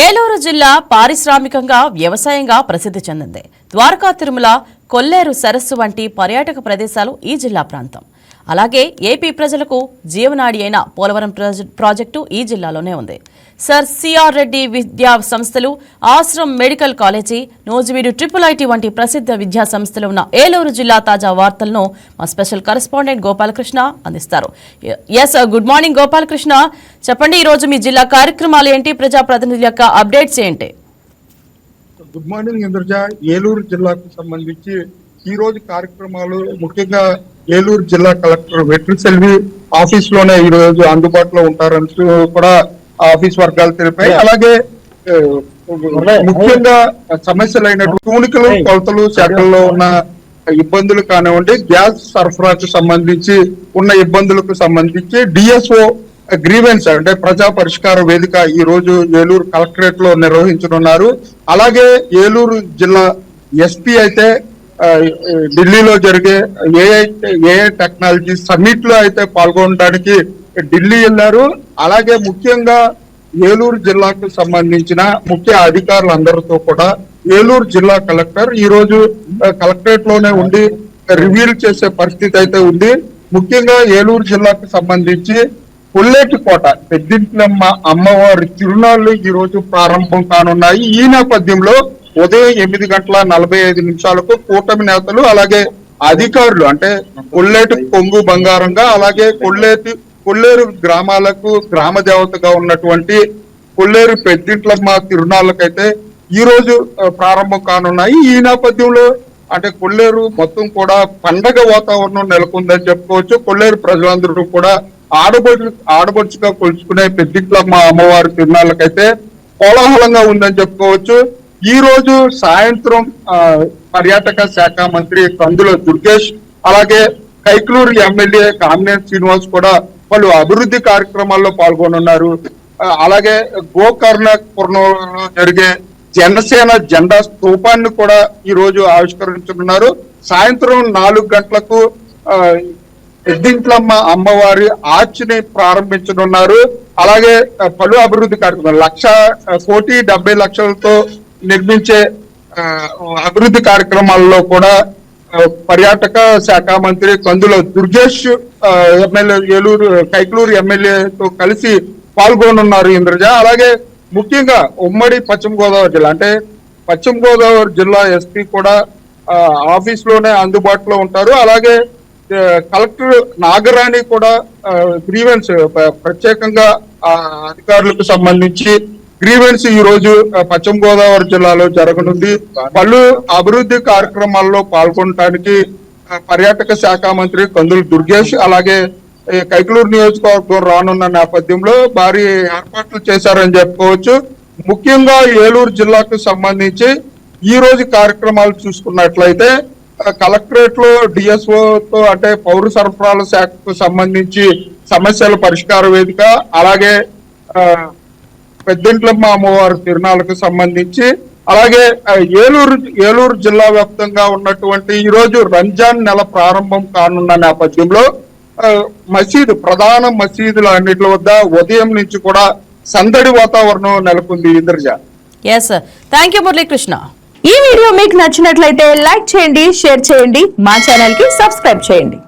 ఏలూరు జిల్లా పారిశ్రామికంగా వ్యవసాయంగా ప్రసిద్ధి చెందింది. ద్వారకా తిరుమల, కొల్లేరు సరస్సు వంటి పర్యాటక ప్రదేశాలు ఈ జిల్లా ప్రాంతం. అలాగే ఏపీ ప్రజలకు జీవనాడి అయిన పోలవరం ప్రాజెక్టు ఈ జిల్లాలోనే ఉంది. సర్ సిఆర్ రెడ్డి విద్యా సంస్థలు, ఆశ్రమ్ మెడికల్ కాలేజీ, నోజివీడు IIIT వంటి ప్రసిద్ధ విద్యా సంస్థలు ఉన్న ఏలూరు జిల్లా తాజా వార్తలను మా స్పెషల్ కరెస్పాండెంట్ గోపాలకృష్ణ అందిస్తారు. గుడ్ మార్నింగ్ గోపాలకృష్ణ, చెప్పండి ఈ రోజు మీ జిల్లా కార్యక్రమాలు ఏంటి, ప్రజాప్రతినిధుల యొక్క అప్డేట్స్ ఏంటి? Good morning Indraja. ఏలూరు జిల్లాకు సంబంధించి ఈ రోజు కార్యక్రమాలు ముఖ్యంగా ఏలూరు జిల్లా కలెక్టర్ వెట్రిసెల్వి ఆఫీస్ లోనే ఈ రోజు అందుబాటులో ఉంటారంటూ కూడా ఆఫీస్ వర్గాలు తెలిపాయి. అలాగే ముఖ్యంగా సమస్యలైనటువంటి తూనికలు, కొలతలు శాఖల్లో ఉన్న ఇబ్బందులు కానివ్వండి, గ్యాస్ సరఫరాకు సంబంధించి ఉన్న ఇబ్బందులకు సంబంధించి డిఎస్ఓ గ్రీవెన్స్ అంటే ప్రజా పరిష్కార వేదిక ఈ రోజు ఏలూరు కలెక్టరేట్ లో నిర్వహించనున్నారు. అలాగే ఏలూరు జిల్లా ఎస్పీ అయితే ఢిల్లీలో జరిగే ఏఐ టెక్నాలజీ సమ్మిట్ లో అయితే పాల్గొనడానికి ఢిల్లీ వెళ్లారు. అలాగే ముఖ్యంగా ఏలూరు జిల్లాకు సంబంధించిన ముఖ్య అధికారులందరితో కూడా ఏలూరు జిల్లా కలెక్టర్ ఈ రోజు కలెక్టరేట్ లోనే ఉండి రివ్యూలు చేసే పరిస్థితి అయితే ఉంది. ముఖ్యంగా ఏలూరు జిల్లాకు సంబంధించి కొల్లేటి కోట పెద్దింట్లమ్మ అమ్మవారి తిరునాళ్లు ఈ రోజు ప్రారంభం కానున్నాయి. ఈ నేపథ్యంలో ఉదయం 8:45 కూటమి నేతలు అలాగే అధికారులు అంటే కొల్లేటి కొంగు బంగారంగా అలాగే కొల్లేరు గ్రామాలకు గ్రామ దేవతగా ఉన్నటువంటి కొల్లేరు పెద్దింట్లమ్మ తిరునాళ్ళకైతే ఈ రోజు ప్రారంభం కానున్నాయి. ఈ నేపథ్యంలో అంటే కొల్లేరు మొత్తం కూడా పండగ వాతావరణం నెలకొందని చెప్పుకోవచ్చు. కొల్లేరు ప్రజలందరూ కూడా ఆడబడుచుగా కొలుచుకునే పెద్దింట్లమ్మ అమ్మవారి తిరునాళ్ళకైతే కోలాహలంగా ఉందని చెప్పుకోవచ్చు. ఈ రోజు సాయంత్రం పర్యాటక శాఖ మంత్రి కందుల దుర్గేష్ అలాగే కైకలూరు ఎమ్మెల్యే కామినేని శ్రీనివాస్ కూడా పలు అభివృద్ధి కార్యక్రమాల్లో పాల్గొనున్నారు. అలాగే గోకర్ణపురంలో జరిగే జనసేన జెండా స్తూపాన్ని కూడా ఈ రోజు ఆవిష్కరించనున్నారు. సాయంత్రం 4 గంటలకు పెద్దింట్లమ్మ అమ్మవారి ఆర్చిని ప్రారంభించనున్నారు. అలాగే పలు అభివృద్ధి కార్యక్రమాలు 1,70,00,000తో నిర్మించే అభివృద్ధి కార్యక్రమాల్లో కూడా పర్యాటక శాఖ మంత్రి కందుల దుర్గేష్ ఎమ్మెల్యే కైకలూరు ఎమ్మెల్యేతో కలిసి పాల్గొనున్నారు ఇంద్రజ. అలాగే ముఖ్యంగా ఉమ్మడి పశ్చిమ గోదావరి జిల్లా అంటే పశ్చిమ గోదావరి జిల్లా ఎస్పీ కూడా ఆఫీస్ లోనే అందుబాటులో ఉంటారు. అలాగే కలెక్టర్ నాగరాణి కూడా గ్రీవెన్స్ ప్రత్యేకంగా అధికారులకు సంబంధించి గ్రీవెన్స్ ఈ రోజు పశ్చిమ గోదావరి జిల్లాలో జరగనుంది. పలు అభివృద్ధి కార్యక్రమాల్లో పాల్గొనడానికి పర్యాటక శాఖ మంత్రి కందుల దుర్గేష్ అలాగే కైకలూరు నియోజకవర్గం రానున్న నేపథ్యంలో భారీ ఏర్పాట్లు చేశారని చెప్పుకోవచ్చు. ముఖ్యంగా ఏలూరు జిల్లాకు సంబంధించి ఈ రోజు కార్యక్రమాలు చూసుకున్నట్లయితే కలెక్టరేట్ లో డిఎస్ఓతో అంటే పౌర సరఫరాల శాఖకు సంబంధించి సమస్యల పరిష్కార వేదిక అలాగే పెద్దింట్లమ్మ అమ్మవారి తిరునాళ్ళకు సంబంధించి అలాగే ఏలూరు జిల్లా వ్యాప్తంగా ఉన్నటువంటి ఈ రోజు రంజాన్ నెల ప్రారంభం కానున్న నేపథ్యంలో ప్రధాన మసీదుల అన్నిటి వద్ద ఉదయం నుంచి కూడా సందడి వాతావరణం నెలకొంది ఇంద్రజ. Thank you Muralikrishna. ఈ వీడియో మీకు నచ్చినట్లయితే లైక్ చేయండి, షేర్ చేయండి, మా ఛానల్ కి సబ్స్క్రైబ్ చేయండి.